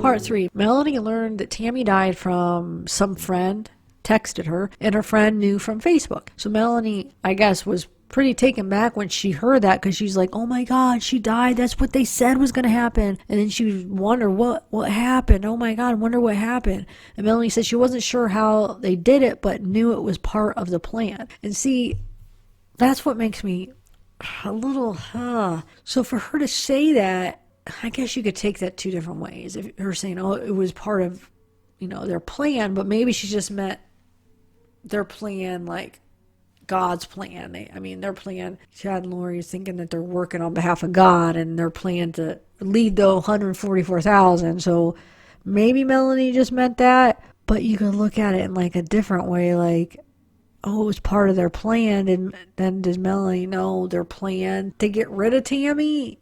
Part 3. Melanie learned that Tammy died from some friend, texted her, and her friend knew from Facebook. So Melanie, I guess, was pretty taken back when she heard that, because she's like, oh my god, she died, that's what they said was going to happen. And then she wondered what happened. Oh my god, wonder what happened. And Melanie said she wasn't sure how they did it, but knew it was part of the plan. And see, that's what makes me a little so for her to say that, I guess you could take that two different ways. If her saying, oh, it was part of, their plan, but maybe she just meant their plan, like God's plan. Their plan, Chad and Lori is thinking that they're working on behalf of God, and their plan to lead the 144,000. So maybe Melanie just meant that, but you could look at it in like a different way, like, oh, it was part of their plan. And then does Melanie know their plan to get rid of Tammy?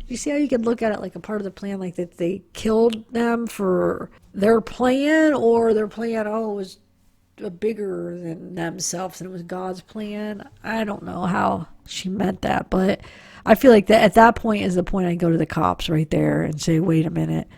You see how you can look at it like a part of the plan, like that they killed them for their plan, or their plan, oh, it was bigger than themselves and it was God's plan. I don't know how she meant that, but I feel like that at that point is the point I go to the cops right there and say, wait a minute,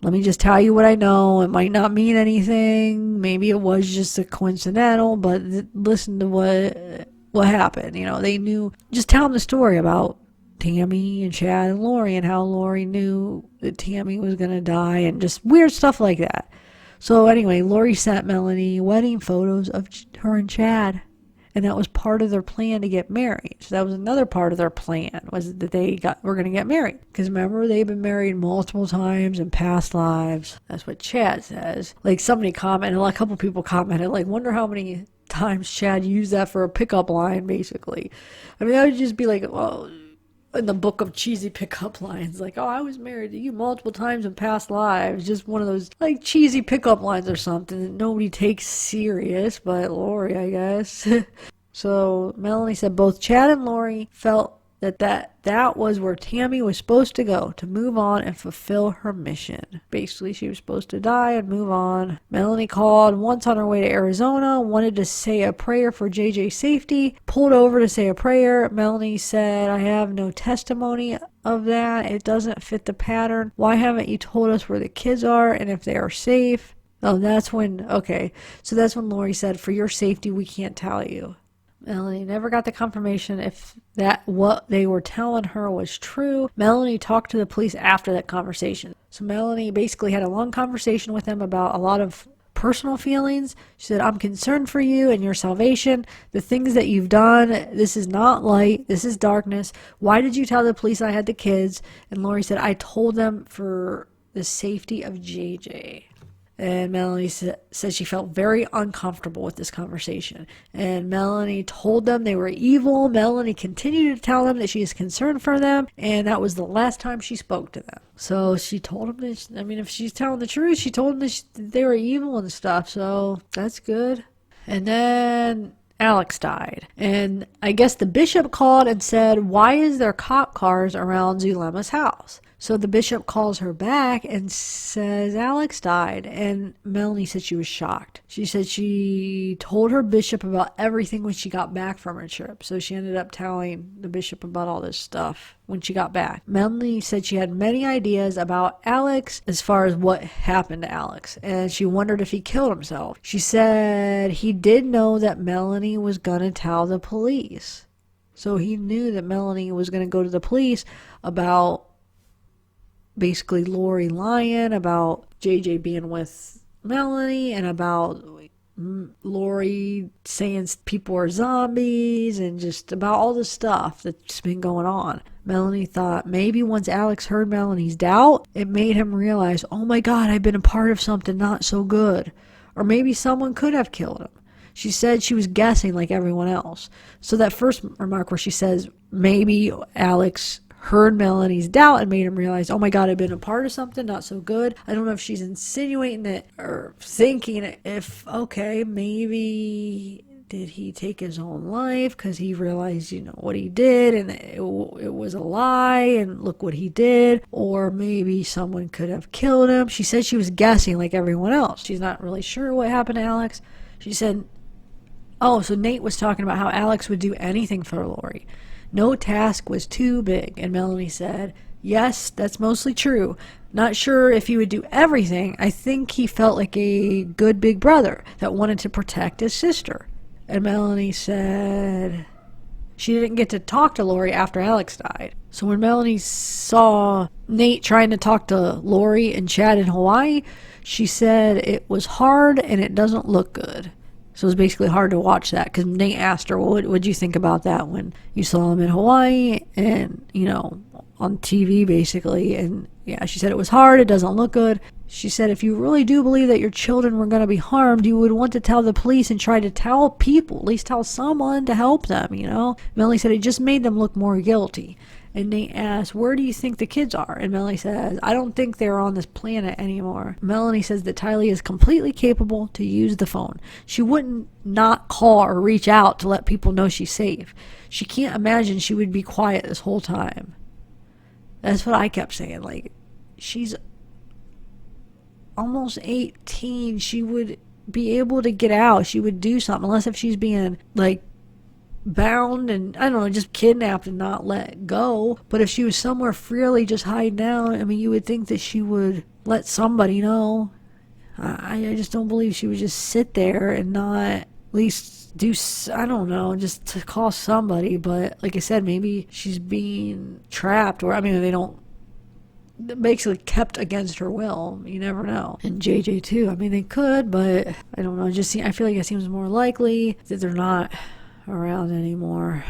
let me just tell you what I know. It might not mean anything. Maybe it was just a coincidental, but listen to what happened. They knew. Just tell them the story about Tammy and Chad and Lori, and how Lori knew that Tammy was going to die, and just weird stuff like that. So anyway, Lori sent Melanie wedding photos of her and Chad, and that was part of their plan to get married. So that was another part of their plan, was that were going to get married. Because remember, they've been married multiple times in past lives. That's what Chad says. Like somebody commented, a couple people commented, like, wonder how many times Chad used that for a pickup line, basically. That would just be like, well, in the book of cheesy pickup lines, like, oh, I was married to you multiple times in past lives. Just one of those like cheesy pickup lines or something that nobody takes serious, but Lori, I guess. So Melanie said both Chad and Lori felt that was where Tammy was supposed to go, to move on and fulfill her mission. Basically, she was supposed to die and move on. Melanie called once on her way to Arizona, wanted to say a prayer for JJ's safety, pulled over to say a prayer. Melanie said, I have no testimony of that. It doesn't fit the pattern. Why haven't you told us where the kids are and if they are safe? Oh, that's when Lori said, for your safety, we can't tell you. Melanie never got the confirmation if what they were telling her was true. Melanie talked to the police after that conversation. So Melanie basically had a long conversation with them about a lot of personal feelings. She said, I'm concerned for you and your salvation. The things that you've done, this is not light. This is darkness. Why did you tell the police I had the kids? And Lori said, I told them for the safety of JJ. And Melanie said she felt very uncomfortable with this conversation. And Melanie told them they were evil. Melanie continued to tell them that she is concerned for them. And that was the last time she spoke to them. So she told them that, if she's telling the truth, she told them that they were evil and stuff. So that's good. And then Alex died. And I guess the bishop called and said, why is there cop cars around Zulema's house? So the bishop calls her back and says Alex died. And Melanie said she was shocked. She said she told her bishop about everything when she got back from her trip. So she ended up telling the bishop about all this stuff when she got back. Melanie said she had many ideas about Alex as far as what happened to Alex. And she wondered if he killed himself. She said he did know that Melanie was going to tell the police. So he knew that Melanie was going to go to the police about basically Lori lying, about JJ being with Melanie, and about Lori saying people are zombies, and just about all the stuff that's been going on. Melanie thought maybe once Alex heard Melanie's doubt, it made him realize, oh my God, I've been a part of something not so good. Or maybe someone could have killed him. She said she was guessing like everyone else. So that first remark where she says maybe Alex heard Melanie's doubt and made him realize, oh my God, I've been a part of something not so good. I don't know if she's insinuating it or thinking if, okay, maybe did he take his own life because he realized, what he did and it was a lie and look what he did. Or maybe someone could have killed him. She said she was guessing like everyone else. She's not really sure what happened to Alex. She said, oh, so Nate was talking about how Alex would do anything for Lori. No task was too big. And Melanie said, Yes, that's mostly true. Not sure if he would do everything. I think he felt like a good big brother that wanted to protect his sister. And Melanie said she didn't get to talk to Lori after Alex died. So when Melanie saw Nate trying to talk to Lori and Chad in Hawaii, she said it was hard and it doesn't look good. So it was basically hard to watch that because Nate asked her, well, what did you think about that when you saw him in Hawaii and, on TV basically? And yeah, she said it was hard, it doesn't look good. She said if you really do believe that your children were going to be harmed, you would want to tell the police and try to tell people, at least tell someone to help them, Melanie said it just made them look more guilty. And Nate asked, where do you think the kids are? And Melanie says, I don't think they're on this planet anymore. Melanie says that Tylee is completely capable to use the phone. She wouldn't not call or reach out to let people know she's safe. She can't imagine she would be quiet this whole time. That's what I kept saying. Like, she's almost 18. She would be able to get out. She would do something, unless if she's being, bound and, I don't know, just kidnapped and not let go. But if she was somewhere freely just hiding out, you would think that she would let somebody know. I just don't believe she would just sit there and not at least do, I don't know, just to call somebody. But like I said, maybe she's being trapped, or they don't, basically kept against her will. You never know. And JJ too. They could, but I don't know. I feel like it seems more likely that they're not around anymore.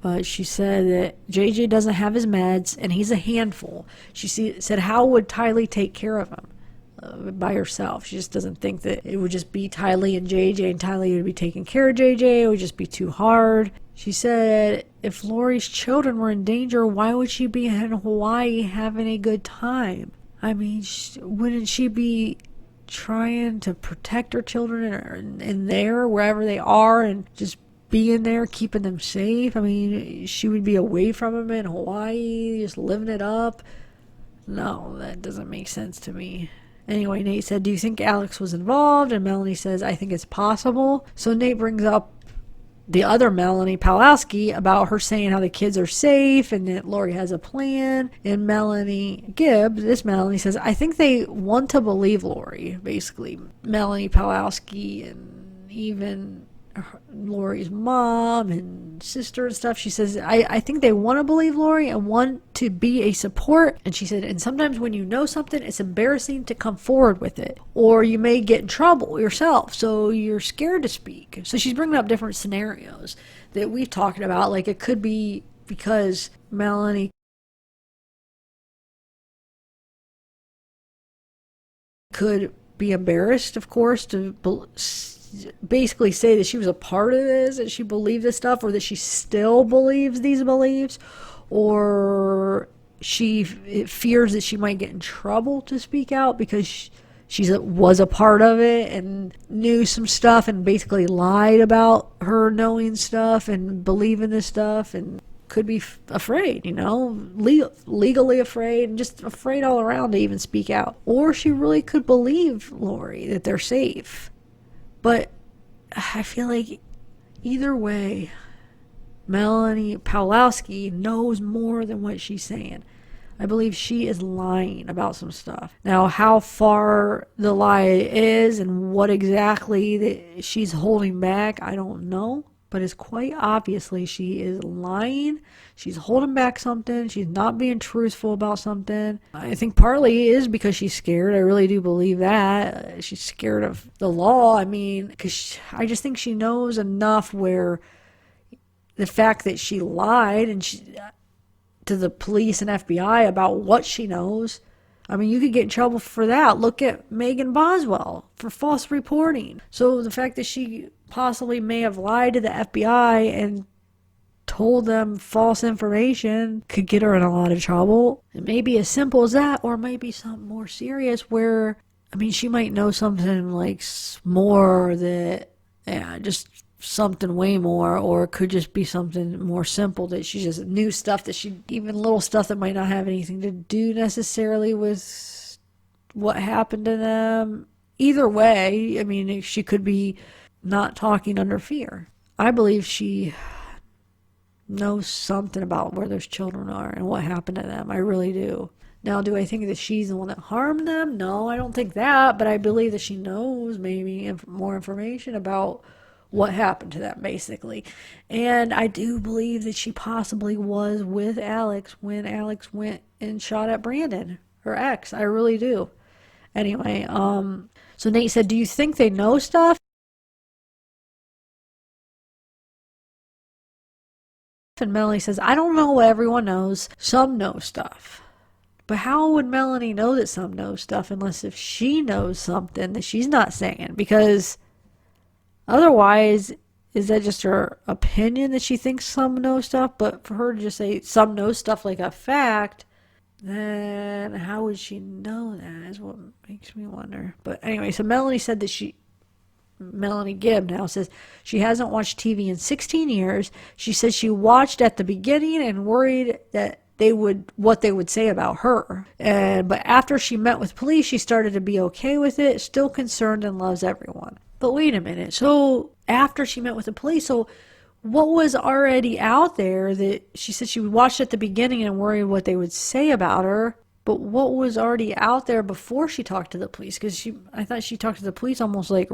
But she said that JJ doesn't have his meds and he's a handful. She said, how would Tylee take care of him by herself? She just doesn't think that it would just be Tylee and JJ, and Tylee would be taking care of JJ. It would just be too hard. She said if Lori's children were in danger, why would she be in Hawaii having a good time? Wouldn't she be trying to protect her children in there, wherever they are, and just being there, keeping them safe? She would be away from them in Hawaii, just living it up. No, that doesn't make sense to me. Anyway, Nate said, do you think Alex was involved? And Melanie says, I think it's possible. So Nate brings up the other Melanie Pawlowski about her saying how the kids are safe and that Lori has a plan. And Melanie Gibb, this Melanie, says, I think they want to believe Lori, basically. Melanie Pawlowski and even Lori's mom and sister and stuff, she says, I think they want to believe Lori and want to be a support. And she said, and sometimes when you know something, it's embarrassing to come forward with it, or you may get in trouble yourself, so you're scared to speak. So she's bringing up different scenarios that we've talked about. Like, it could be because Melanie could be embarrassed, of course, to basically say that she was a part of this, that she believed this stuff, or that she still believes these beliefs, or she fears that she might get in trouble to speak out because she was a part of it and knew some stuff and basically lied about her knowing stuff and believing this stuff, and could be afraid, legally afraid, and just afraid all around to even speak out. Or she really could believe Lori, that they're safe. But I feel like either way, Melanie Pawlowski knows more than what she's saying. I believe she is lying about some stuff. Now, how far the lie is and what exactly that she's holding back, I don't know. But it's quite obviously she is lying. She's holding back something. She's not being truthful about something. I think partly it is because she's scared. I really do believe that. She's scared of the law. Because I just think she knows enough where the fact that she lied and to the police and FBI about what she knows, you could get in trouble for that. Look at Megan Boswell for false reporting. So the fact that she possibly may have lied to the FBI and told them false information could get her in a lot of trouble. It may be as simple as that, or it might be something more serious where, she might know something more that, just something way more, or it could just be something more simple that she just knew stuff that even little stuff that might not have anything to do necessarily with what happened to them. Either way, she could be not talking under fear. I believe she know something about where those children are and what happened to them. I really do. Now, do I think that she's the one that harmed them? No, I don't think that, but I believe that she knows maybe more information about what happened to them, basically. And I do believe that she possibly was with Alex when Alex went and shot at Brandon, her ex. I really do. Anyway, so Nate said, do you think they know stuff? And Melanie says, I don't know what everyone knows. Some know stuff. But how would Melanie know that some know stuff unless if she knows something that she's not saying? Because otherwise, is that just her opinion that she thinks some know stuff? But for her to just say some know stuff like a fact, then how would she know that is what makes me wonder. But anyway, so Melanie said that Melanie Gibb now says she hasn't watched TV in 16 years. She says she watched at the beginning and worried that what they would say about her. But after she met with police, she started to be okay with it, still concerned and loves everyone. But wait a minute. So after she met with the police, so what was already out there that she said she watched at the beginning and worried what they would say about her? But what was already out there before she talked to the police? Because I thought she talked to the police almost like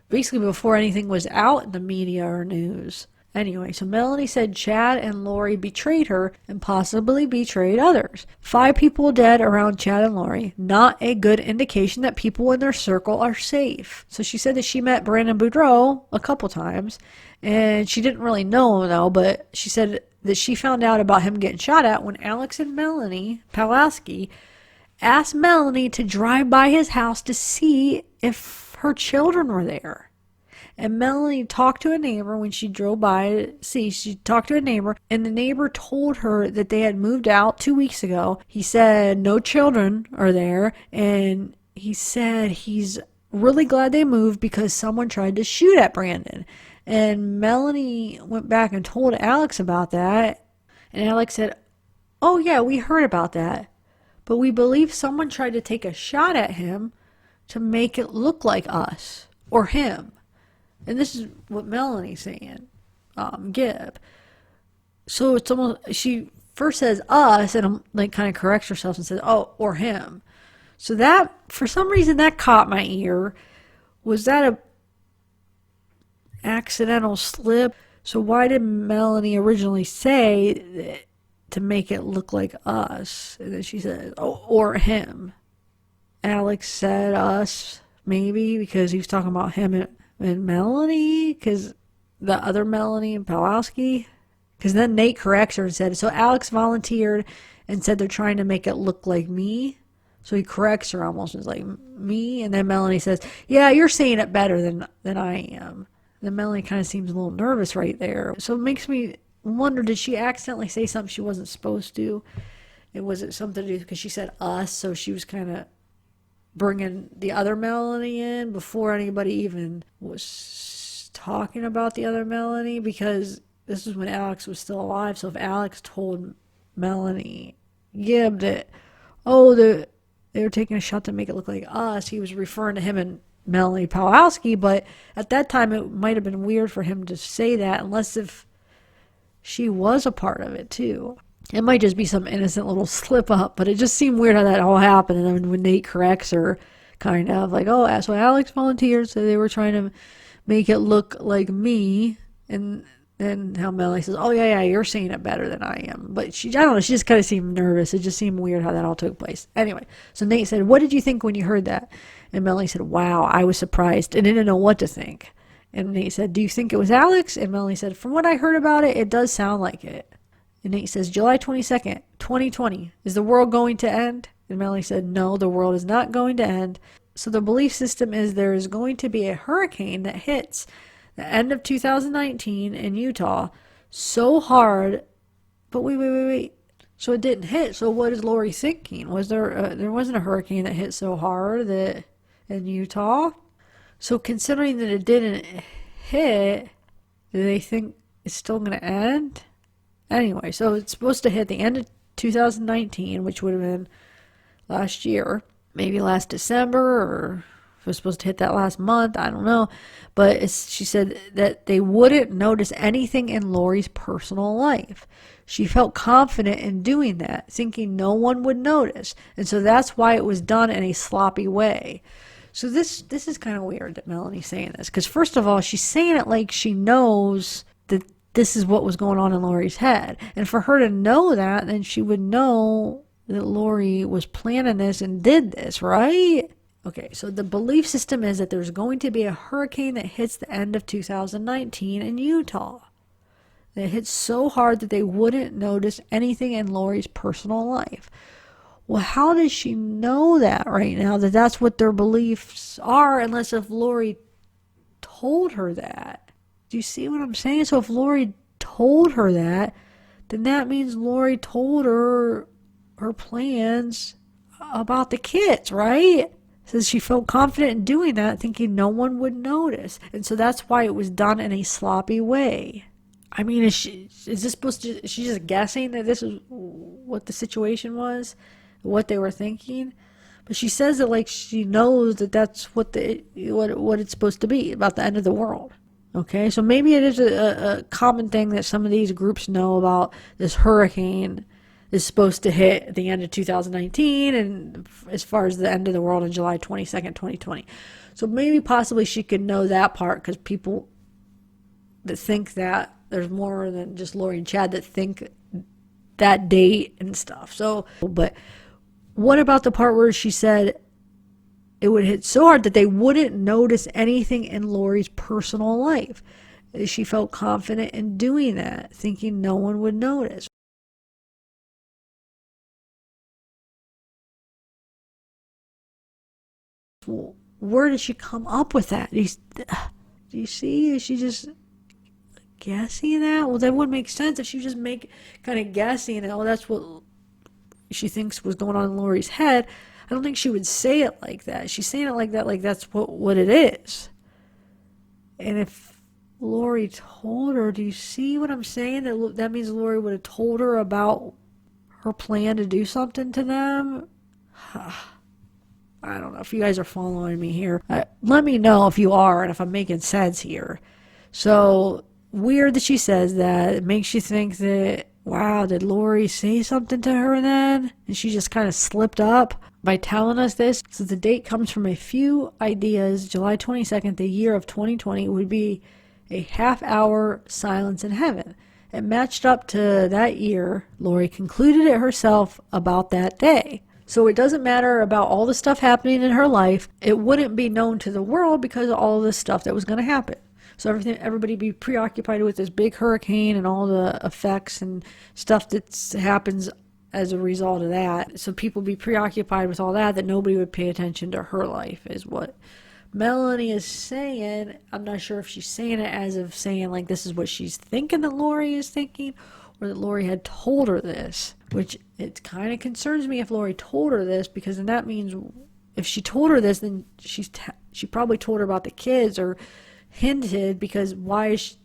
basically before anything was out in the media or news. Anyway, so Melanie said Chad and Lori betrayed her and possibly betrayed others. 5 people dead around Chad and Lori. Not a good indication that people in their circle are safe. So she said that she met Brandon Boudreaux a couple times, and she didn't really know him though, but she said that she found out about him getting shot at when Alex and Melanie Pawlowski asked Melanie to drive by his house to see if her children were there. And Melanie talked to a neighbor when she drove by to see. She talked to a neighbor, and the neighbor told her that they had moved out 2 weeks ago. He said no children are there, and he said he's really glad they moved because someone tried to shoot at Brandon. And Melanie went back and told Alex about that, and Alex said, oh yeah, we heard about that, but we believe someone tried to take a shot at him to make it look like us or him. And this is what Melanie's saying, Gibb. So it's almost, she first says us and like kind of corrects herself and says, oh, or him. So that, for some reason, that caught my ear. Was that a accidental slip? So why did Melanie originally say that, to make it look like us? And then she said, oh, or him. Alex said us, maybe, because he was talking about him and Melanie, because the other Melanie and Pawlowski, because then Nate corrects her and said, so Alex volunteered and said they're trying to make it look like me. So he corrects her almost as like me, and then Melanie says, yeah, you're saying it better than I am. And then Melanie kind of seems a little nervous right there. So it makes me wonder, did she accidentally say something she wasn't supposed to? And was it something to do because she said us, so she was kind of bringing the other Melanie in before anybody even was talking about the other Melanie, because this is when Alex was still alive. So if Alex told Melanie Gibb that, oh, they were taking a shot to make it look like us, he was referring to him and Melanie Pawlowski. But at that time, it might have been weird for him to say that unless if she was a part of it too. It might just be some innocent little slip up, but it just seemed weird how that all happened. And then when Nate corrects her, kind of like, oh, so Alex volunteered, so they were trying to make it look like me. And then how Melanie says, oh, yeah, you're saying it better than I am. But I don't know, she just kind of seemed nervous. It just seemed weird how that all took place. Anyway, so Nate said, what did you think when you heard that? And Melanie said, wow, I was surprised and didn't know what to think. And Nate said, do you think it was Alex? And Melanie said, from what I heard about it, it does sound like it. And Nate says, July 22nd, 2020, is the world going to end? And Melanie said, no, the world is not going to end. So the belief system is there is going to be a hurricane that hits the end of 2019 in Utah so hard. But wait. So it didn't hit. So what is Lori thinking? Was there wasn't a hurricane that hit so hard that in Utah? So considering that it didn't hit, do they think it's still going to end? Anyway, so it's supposed to hit the end of 2019, which would have been last year, maybe last December or It was supposed to hit that last month. I don't know. But she said that they wouldn't notice anything in Lori's personal life. She felt confident in doing that, thinking no one would notice. And so that's why it was done in a sloppy way. So this is kind of weird that Melanie's saying this. Because first of all, she's saying it like she knows that this is what was going on in Lori's head. And for her to know that, then she would know that Lori was planning this and did this, right? Okay, so the belief system is that there's going to be a hurricane that hits the end of 2019 in Utah. That hits so hard that they wouldn't notice anything in Lori's personal life. Well, how does she know that right now, that that's what their beliefs are, unless if Lori told her that? Do you see what I'm saying? So if Lori told her that, then that means Lori told her plans about the kids, right? Says she felt confident in doing that, thinking no one would notice. And so that's why it was done in a sloppy way. I mean, is this supposed to, is she just guessing that this is what the situation was? What they were thinking? But she says that like she knows that that's what it's supposed to be, about the end of the world. Okay, so maybe it is a common thing that some of these groups know about this hurricane is supposed to hit at the end of 2019 and as far as the end of the world on July 22nd, 2020. So maybe possibly she could know that part because people that think that there's more than just Lori and Chad that think that date and stuff. So, but what about the part where she said it would hit so hard that they wouldn't notice anything in Lori's personal life? She felt confident in doing that, thinking no one would notice. Where did she come up with that? Do you see? Is she just guessing that? Well, that would make sense if she just kind of guessing that, well, that's what she thinks was going on in Lori's head. I don't think she would say it like that. She's saying it like that, like that's what it is. And if Lori told her, do you see what I'm saying? That means Lori would have told her about her plan to do something to them. I don't know if you guys are following me here. Let me know if you are and if I'm making sense here. So weird that she says that. It makes you think that, wow, did Lori say something to her then? And she just kind of slipped up by telling us this. So the date comes from a few ideas. July 22nd, the year of 2020, would be a half-hour silence in heaven. It matched up to that year. Lori concluded it herself about that day. So it doesn't matter about all the stuff happening in her life. It wouldn't be known to the world because of all the stuff that was going to happen. So everybody be preoccupied with this big hurricane and all the effects and stuff that happens as a result of that. So people be preoccupied with all that nobody would pay attention to her life is what Melanie is saying. I'm not sure if she's saying it as of saying like this is what she's thinking that Lori is thinking, or that Lori had told her this, which it kind of concerns me if Lori told her this, because then that means if she told her this, then she probably told her about the kids or hinted, because why is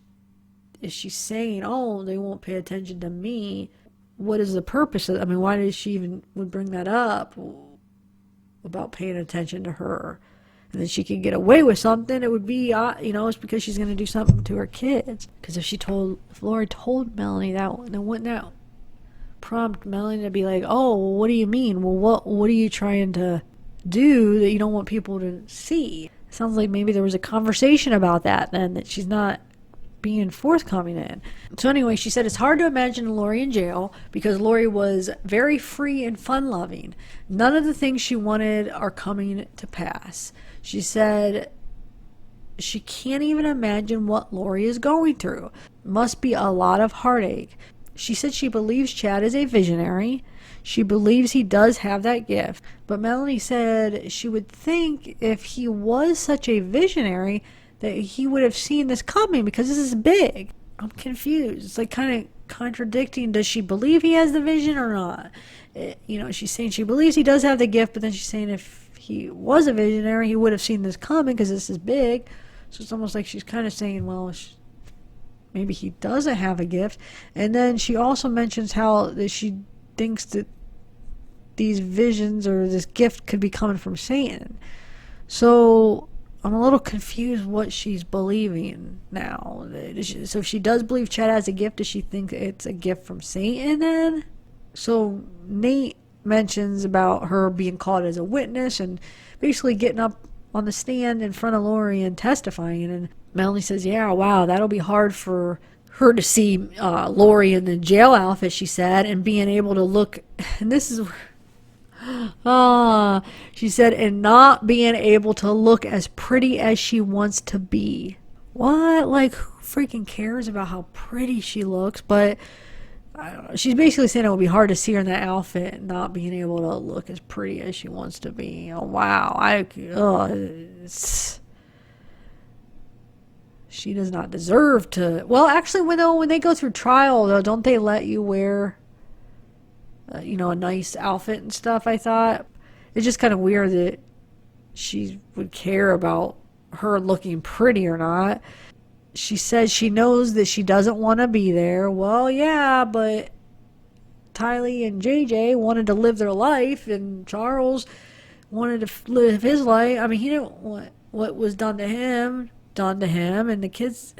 she saying, oh, they won't pay attention to me? What is the purpose of, I mean, why did she even would bring that up about paying attention to her? And then she could get away with something. It would be, it's because she's going to do something to her kids. Because if Lori told Melanie that, then wouldn't that prompt Melanie to be like, oh, well, what do you mean? Well, what are you trying to do that you don't want people to see? It sounds like maybe there was a conversation about that then that she's not being forthcoming in. So anyway, she said it's hard to imagine Lori in jail because Lori was very free and fun-loving. None of the things she wanted are coming to pass. She said she can't even imagine what Lori is going through. Must be a lot of heartache. She said she believes Chad is a visionary. She believes he does have that gift. But Melanie said she would think if he was such a visionary that he would have seen this coming because this is big. I'm confused. It's like kind of contradicting. Does she believe he has the vision or not? She's saying she believes he does have the gift, but then she's saying if he was a visionary, he would have seen this coming because this is big. So it's almost like she's kind of saying, well, maybe he doesn't have a gift. And then she also mentions how that she thinks that these visions or this gift could be coming from Satan. So I'm a little confused what she's believing now. So if she does believe Chad has a gift, does she think it's a gift from Satan then? So Nate mentions about her being called as a witness and basically getting up on the stand in front of Lori and testifying. And Melanie says, yeah, wow, that'll be hard for her to see Lori in the jail outfit, she said, and being able to look. And this is she said, and not being able to look as pretty as she wants to be. What? Like, who freaking cares about how pretty she looks? But I don't know. She's basically saying it would be hard to see her in that outfit and not being able to look as pretty as she wants to be. Oh, wow. She does not deserve to. Well, actually, when they go through trial, though, don't they let you wear a nice outfit and stuff? I thought it's just kind of weird that she would care about her looking pretty or not. She says she knows that she doesn't want to be there. Well, yeah, but Tylee and JJ wanted to live their life, and Charles wanted to live his life. I mean, he didn't want what was done to him, and the kids,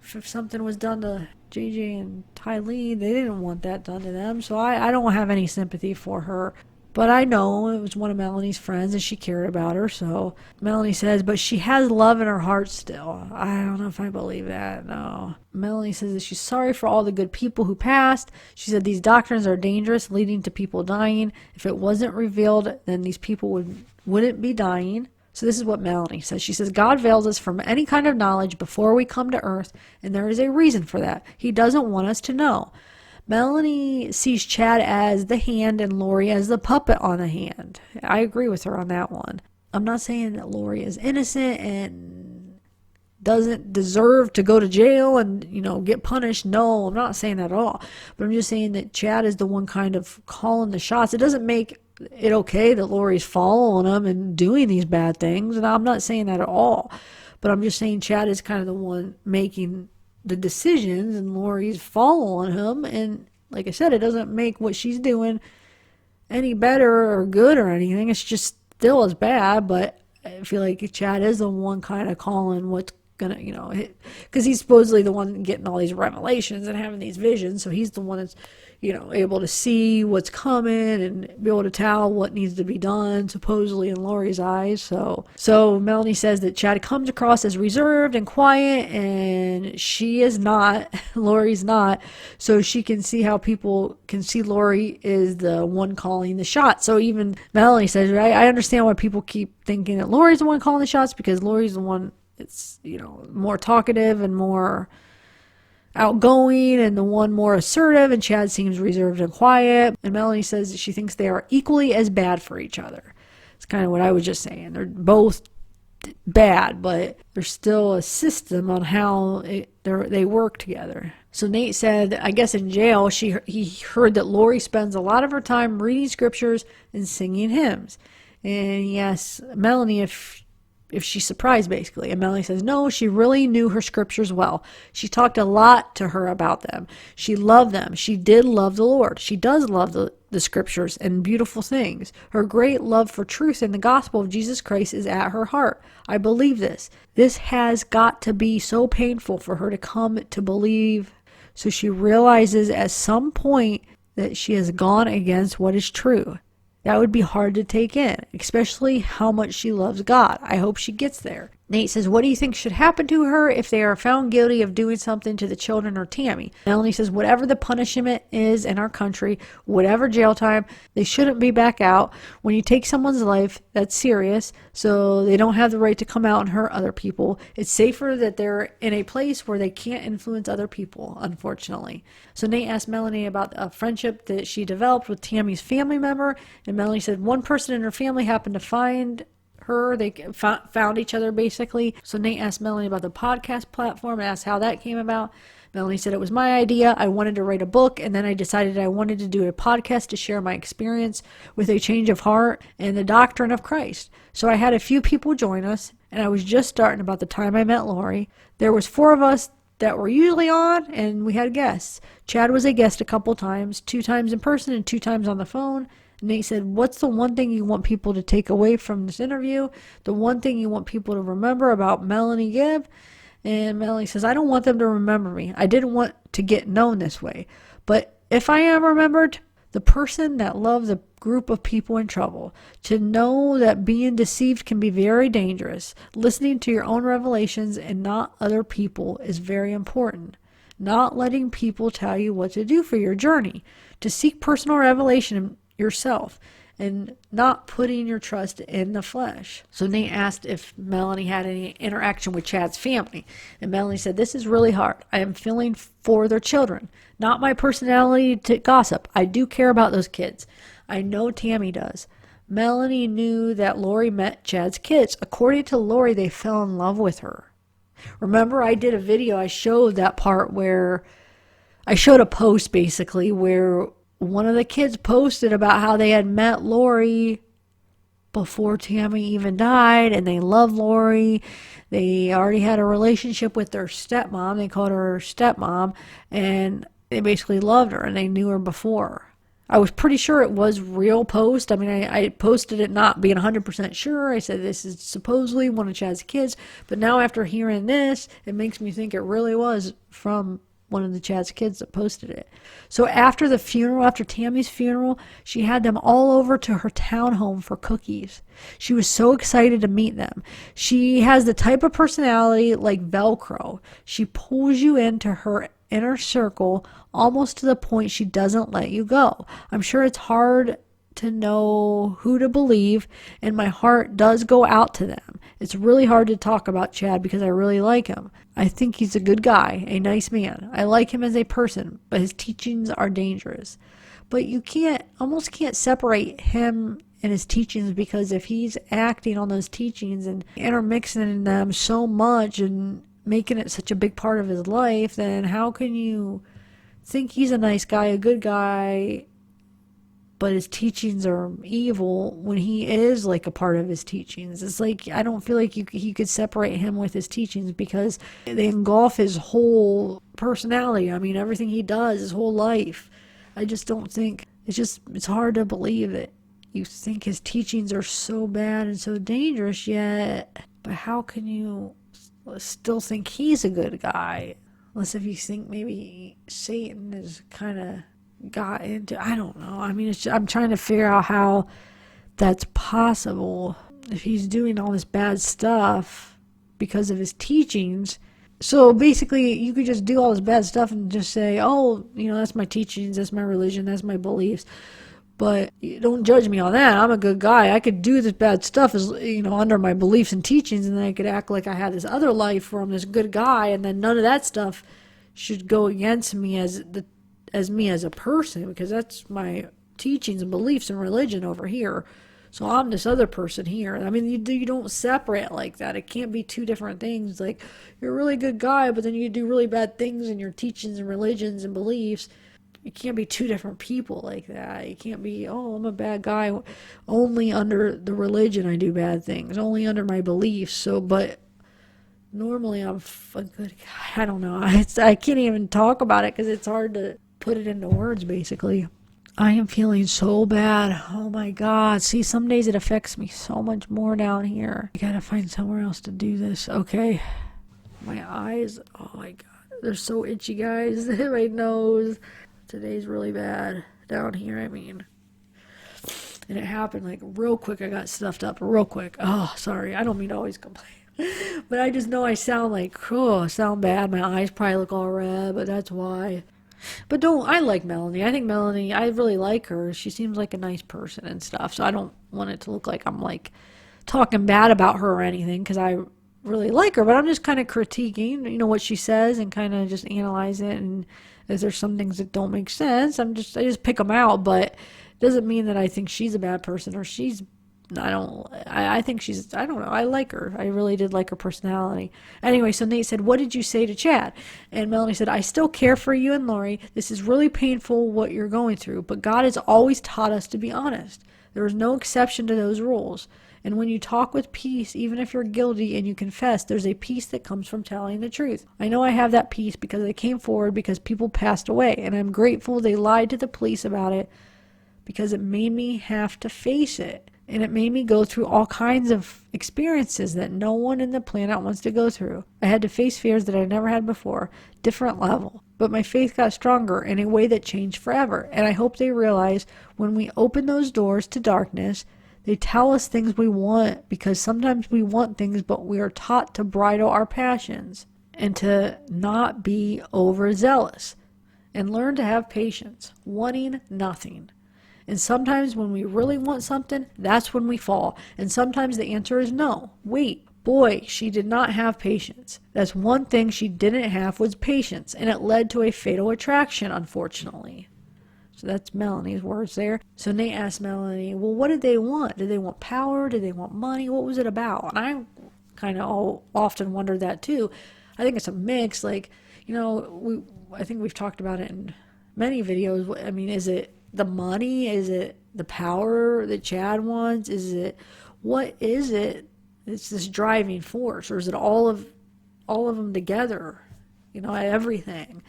if something was done to JJ and Tylee, they didn't want that done to them. So I don't have any sympathy for her. But I know it was one of Melanie's friends and she cared about her. So Melanie says, but she has love in her heart still. I don't know if I believe that. No. Melanie says that she's sorry for all the good people who passed. She said these doctrines are dangerous, leading to people dying. If it wasn't revealed, then these people wouldn't be dying. So this is what Melanie says. She says, God veils us from any kind of knowledge before we come to earth, and there is a reason for that. He doesn't want us to know. Melanie sees Chad as the hand and Lori as the puppet on the hand. I agree with her on that one. I'm not saying that Lori is innocent and doesn't deserve to go to jail and, get punished. No, I'm not saying that at all. But I'm just saying that Chad is the one kind of calling the shots. It doesn't make it okay that Lori's following him and doing these bad things. And I'm not saying that at all. But I'm just saying Chad is kind of the one making the decisions, and Lori's following him. And like I said, it doesn't make what she's doing any better or good or anything. It's just still as bad. But I feel like Chad is the one kind of calling what's gonna, because he's supposedly the one getting all these revelations and having these visions. So he's the one that's able to see what's coming and be able to tell what needs to be done, supposedly in Lori's eyes. So Melanie says that Chad comes across as reserved and quiet, and she is not. Lori's not. So she can see how people can see Lori is the one calling the shots. So even Melanie says, right, I understand why people keep thinking that Lori's the one calling the shots, because Lori's the one that's, more talkative and more outgoing, and the one more assertive, and Chad seems reserved and quiet. And Melanie says that she thinks they are equally as bad for each other. It's kind of what I was just saying. They're both bad, but there's still a system on how they work together. So Nate said, I guess in jail, he heard that Lori spends a lot of her time reading scriptures and singing hymns. And he asks Melanie if she's surprised, basically. And Melanie says, no, she really knew her scriptures well. She talked a lot to her about them. She loved them. She did love the Lord. She does love the scriptures and beautiful things. Her great love for truth and the gospel of Jesus Christ is at her heart. I believe this. This has got to be so painful for her to come to believe. So she realizes at some point that she has gone against what is true. That would be hard to take in, especially how much she loves God. I hope she gets there. Nate says, what do you think should happen to her if they are found guilty of doing something to the children or Tammy? Melanie says, whatever the punishment is in our country, whatever jail time, they shouldn't be back out. When you take someone's life, that's serious, so they don't have the right to come out and hurt other people. It's safer that they're in a place where they can't influence other people, unfortunately. So Nate asked Melanie about a friendship that she developed with Tammy's family member, and Melanie said one person in her family happened to find her. They found each other, basically. So Nate asked Melanie about the podcast platform and asked how that came about. Melanie said, it was my idea. I wanted to write a book, and then I decided I wanted to do a podcast to share my experience with a change of heart and the doctrine of Christ. So I had a few people join us, and I was just starting about the time I met Lori. There was 4 of us that were usually on, and we had guests. Chad was a guest a couple times, 2 times in person and 2 times on the phone. Nate said, what's the one thing you want people to take away from this interview? The one thing you want people to remember about Melanie Gibb? And Melanie says, I don't want them to remember me. I didn't want to get known this way. But if I am remembered, the person that loves a group of people in trouble, to know that being deceived can be very dangerous. Listening to your own revelations and not other people is very important. Not letting people tell you what to do for your journey. To seek personal revelation yourself and not putting your trust in the flesh. So Nate asked if Melanie had any interaction with Chad's family. And Melanie said, this is really hard. I am feeling for their children. Not my personality to gossip. I do care about those kids. I know Tammy does. Melanie knew that Lori met Chad's kids. According to Lori, they fell in love with her. Remember, I did a video. I showed that part where I showed a post basically where one of the kids posted about how they had met Lori before Tammy even died, and they loved Lori. They already had a relationship with their stepmom. They called her stepmom, and they basically loved her, and they knew her before. I was pretty sure it was real post. I mean, I posted it not being 100% sure. I said this is supposedly one of Chad's kids, but now after hearing this, it makes me think it really was from one of the Chad's kids that posted it. So after the funeral, after Tammy's funeral, she had them all over to her townhome for cookies. She was so excited to meet them. She has the type of personality like Velcro. She pulls you into her inner circle almost to the point she doesn't let you go. I'm sure it's hard to know who to believe, and my heart does go out to them. It's really hard to talk about Chad because I really like him. I think he's a good guy, a nice man. I like him as a person, but his teachings are dangerous. But you almost can't separate him and his teachings, because if he's acting on those teachings and intermixing them so much and making it such a big part of his life, then how can you think he's a nice guy, a good guy, but his teachings are evil when he is like a part of his teachings? It's like, I don't feel like he could separate him with his teachings, because they engulf his whole personality. I mean, everything he does, his whole life. I just don't think, it's hard to believe that you think his teachings are so bad and so dangerous yet, but how can you still think he's a good guy? Unless if you think maybe Satan has kind of got into, I don't know. I mean, I'm trying to figure out how that's possible if he's doing all this bad stuff because of his teachings. So basically, you could just do all this bad stuff and just say, oh, that's my teachings, that's my religion, that's my beliefs. But don't judge me on that. I'm a good guy. I could do this bad stuff as under my beliefs and teachings, and then I could act like I had this other life where I'm this good guy, and then none of that stuff should go against me as me as a person, because that's my teachings and beliefs and religion over here. So I'm this other person here. I mean, you don't separate like that. It can't be two different things. Like, you're a really good guy, but then you do really bad things in your teachings and religions and beliefs. You can't be two different people like that. You can't be, oh, I'm a bad guy. Only under the religion I do bad things. Only under my beliefs. So, but normally I'm a good guy. I don't know. I can't even talk about it because it's hard to put it into words, basically. I am feeling so bad. Oh my God. See, some days it affects me so much more down here. I gotta find somewhere else to do this. Okay. My eyes, oh my God. They're so itchy, guys. My nose. Today's really bad down here, I mean. And it happened like real quick. I got stuffed up real quick. Oh, sorry. I don't mean to always complain. But I just know I sound bad. My eyes probably look all red, but that's why. But I like Melanie. I think Melanie, I really like her. She seems like a nice person and stuff. So I don't want it to look like I'm like talking bad about her or anything, because I really like her. But I'm just kind of critiquing, what she says, and kind of just analyze it. And if there's some things that don't make sense, I just pick them out. But it doesn't mean that I think she's a bad person, or I think she's, I don't know. I like her. I really did like her personality. Anyway, so Nate said, what did you say to Chad? And Melanie said, I still care for you and Lori. This is really painful what you're going through, but God has always taught us to be honest. There is no exception to those rules. And when you talk with peace, even if you're guilty and you confess, there's a peace that comes from telling the truth. I know I have that peace because I came forward because people passed away, and I'm grateful they lied to the police about it. because it made me have to face it. And it made me go through all kinds of experiences that no one in the planet wants to go through. I had to face fears that I never had before, different level. But my faith got stronger in a way that changed forever. And I hope they realize when we open those doors to darkness, they tell us things we want, because sometimes we want things, but we are taught to bridle our passions and to not be overzealous and learn to have patience, wanting nothing. And sometimes when we really want something, that's when we fall. And sometimes the answer is no. Wait, boy, she did not have patience. That's one thing she didn't have, was patience. And it led to a fatal attraction, unfortunately. So that's Melanie's words there. So Nate asked Melanie, well, what did they want? Did they want power? Did they want money? What was it about? And I kind of often wondered that too. I think it's a mix. Like, I think we've talked about it in many videos. I mean, is it the money? Is it the power that Chad wants? What is it? It's this driving force, or is it all of them together? Everything.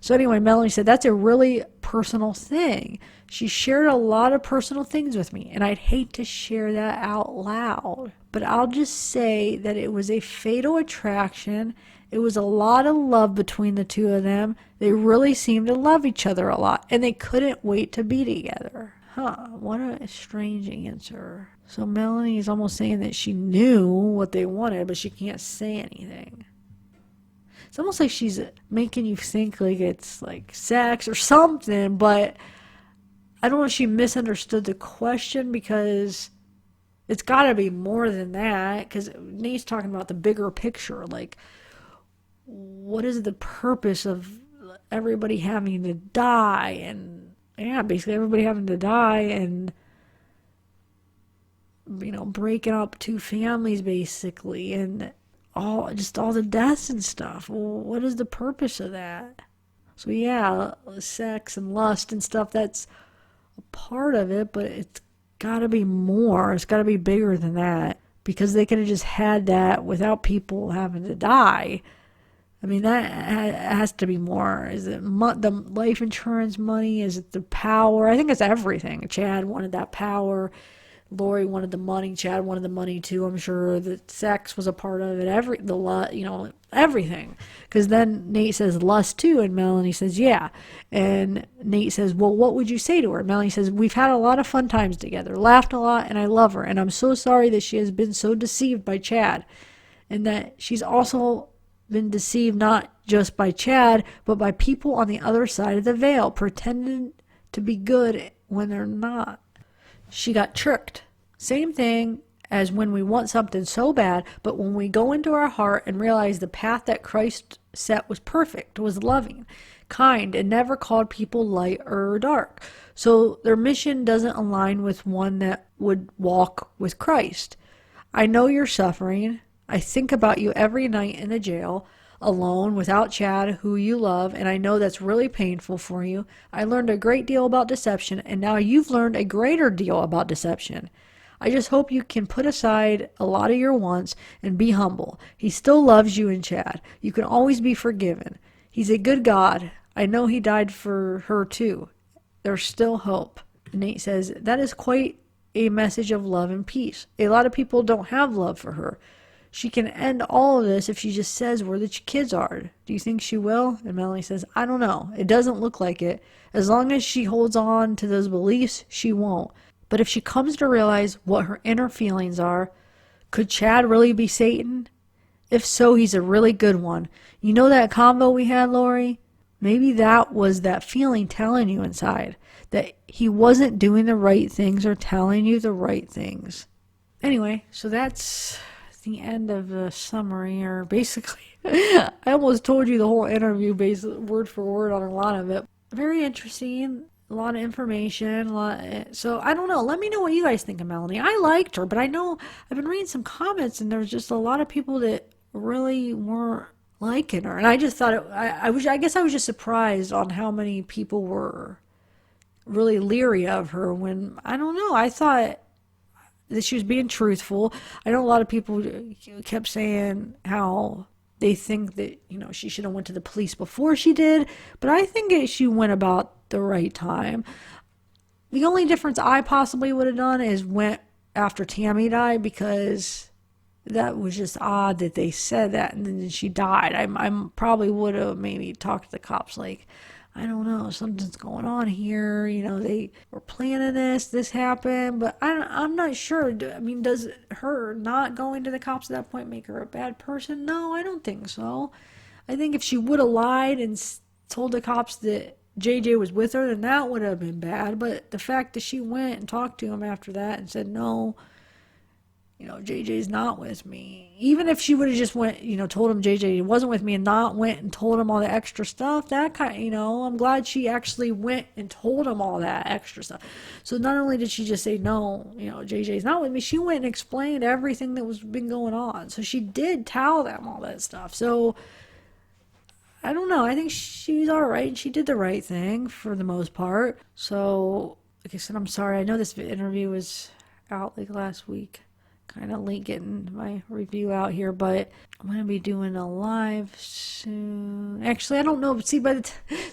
So anyway, Melanie said, that's a really personal thing. She shared a lot of personal things with me, and I'd hate to share that out loud. But I'll just say that it was a fatal attraction. It was a lot of love between the two of them. They really seemed to love each other a lot, and they couldn't wait to be together. What a strange answer. So Melanie is almost saying that she knew what they wanted, but she can't say anything. It's almost like she's making you think like it's like sex or something, but I don't know if she misunderstood the question, because it's got to be more than that, because Nate's talking about the bigger picture. Like, what is the purpose of everybody having to die? And basically everybody having to die and breaking up two families basically, and all the deaths and stuff. Well, what is the purpose of that? So yeah, sex and lust and stuff, that's a part of it, but it's got to be more. It's got to be bigger than that, because they could have just had that without people having to die. I mean, that has to be more. Is it the life insurance money? Is it the power? I think it's everything. Chad wanted that power. Lori wanted the money. Chad wanted the money too. I'm sure that sex was a part of it. Everything. Because then Nate says lust too, and Melanie says yeah. And Nate says, well, what would you say to her? Melanie says, we've had a lot of fun times together, laughed a lot, and I love her. And I'm so sorry that she has been so deceived by Chad, and that she's also been deceived not just by Chad, but by people on the other side of the veil, pretending to be good when they're not. She got tricked. Same thing as when we want something so bad, but when we go into our heart and realize the path that Christ set was perfect, was loving, kind, and never called people light or dark. So their mission doesn't align with one that would walk with Christ. I know you're suffering. I think about you every night in the jail, alone, without Chad, who you love, and I know that's really painful for you. I learned a great deal about deception, and now you've learned a greater deal about deception. I just hope you can put aside a lot of your wants and be humble. He still loves you and Chad. You can always be forgiven. He's a good God. I know he died for her too. There's still hope. Nate says, that is quite a message of love and peace. A lot of people don't have love for her. She can end all of this if she just says where the kids are. Do you think she will? And Melanie says, I don't know. It doesn't look like it. As long as she holds on to those beliefs, she won't. But if she comes to realize what her inner feelings are, could Chad really be Satan? If so, he's a really good one. You know that combo we had, Lori? Maybe that was that feeling telling you inside that he wasn't doing the right things or telling you the right things. Anyway, so that's the end of the summary, or basically, I almost told you the whole interview, basically word for word on a lot of it. Very interesting, a lot of information, so I don't know. Let me know what you guys think of Melanie. I liked her, but I know I've been reading some comments, and there's just a lot of people that really weren't liking her, and I just thought I guess I was just surprised on how many people were really leery of her, when I don't know, I thought that she was being truthful. I know a lot of people kept saying how they think that, she should have went to the police before she did, but I think she went about the right time. The only difference I possibly would have done is went after Tammy died, because that was just odd that they said that and then she died. I probably would have maybe talked to the cops like, I don't know, something's going on here. You know, they were planning this happened, but I'm not sure. I mean, does her not going to the cops at that point make her a bad person? No, I don't think so. I think if she would have lied and told the cops that JJ was with her, then that would have been bad. But the fact that she went and talked to him after that and said, no, you know, JJ's not with me. Even if she would have just went, you know, told him JJ wasn't with me and not went and told him all the extra stuff, that kind, you know, I'm glad she actually went and told him all that extra stuff. So not only did she just say, no, you know, JJ's not with me, she went and explained everything that was been going on. So she did tell them all that stuff. So I don't know. I think she's all right. She did the right thing for the most part. So, like I said, I'm sorry. I know this interview was out like last week. Kind of late getting my review out here, but I'm going to be doing a live soon. Actually, I don't know. See,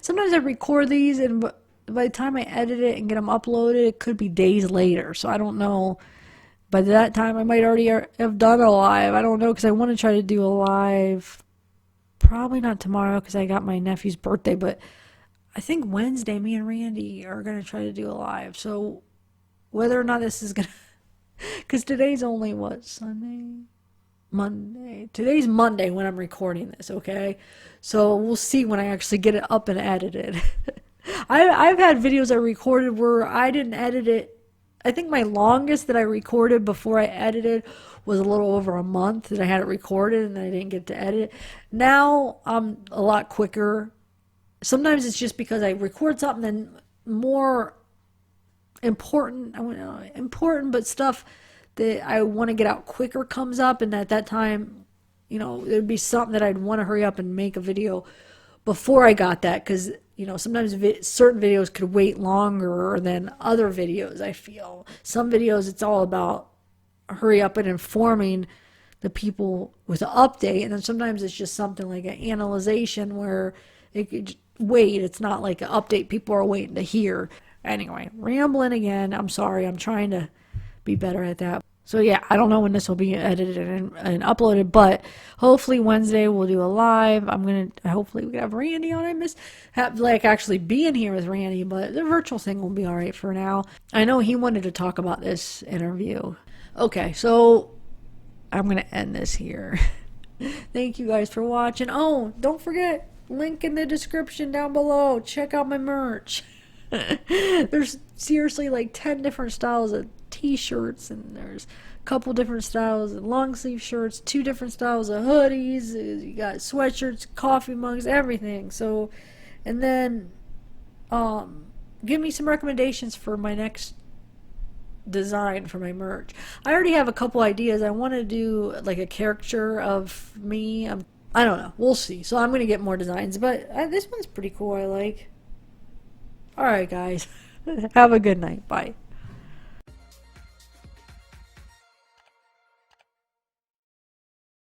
sometimes I record these, and by the time I edit it and get them uploaded, it could be days later. So I don't know. By that time, I might already have done a live. I don't know, because I want to try to do a live. Probably not tomorrow because I got my nephew's birthday, but I think Wednesday me and Randy are going to try to do a live. So whether or not this is going to, because today's only what, Sunday? Monday. Today's Monday when I'm recording this, okay? So we'll see when I actually get it up and edited. I've had videos I recorded where I didn't edit it. I think my longest that I recorded before I edited was a little over a month that I had it recorded and I didn't get to edit it. Now I'm a lot quicker. Sometimes it's just because I record something and more important but stuff that I want to get out quicker comes up, and at that time, you know, there'd be something that I'd want to hurry up and make a video before I got that, because you know, sometimes certain videos could wait longer than other videos. I feel some videos it's all about hurry up and informing the people with an update, and then sometimes it's just something like an analyzation where it could wait. It's not like an update people are waiting to hear. Anyway, rambling again. I'm sorry. I'm trying to be better at that. So yeah, I don't know when this will be edited and uploaded, but hopefully Wednesday we'll do a live. Hopefully we can have Randy on. I miss actually being here with Randy, but the virtual thing will be all right for now. I know he wanted to talk about this interview. Okay, so I'm going to end this here. Thank you guys for watching. Oh, don't forget, link in the description down below. Check out my merch. There's seriously like 10 different styles of t-shirts, and there's a couple different styles of long sleeve shirts, 2 different styles of hoodies, you got sweatshirts, coffee mugs, everything. So, and then give me some recommendations for my next design for my merch. I already have a couple ideas. I want to do like a caricature of me. I don't know, we'll see. So I'm going to get more designs, but this one's pretty cool. I like. Alright guys, have a good night. Bye.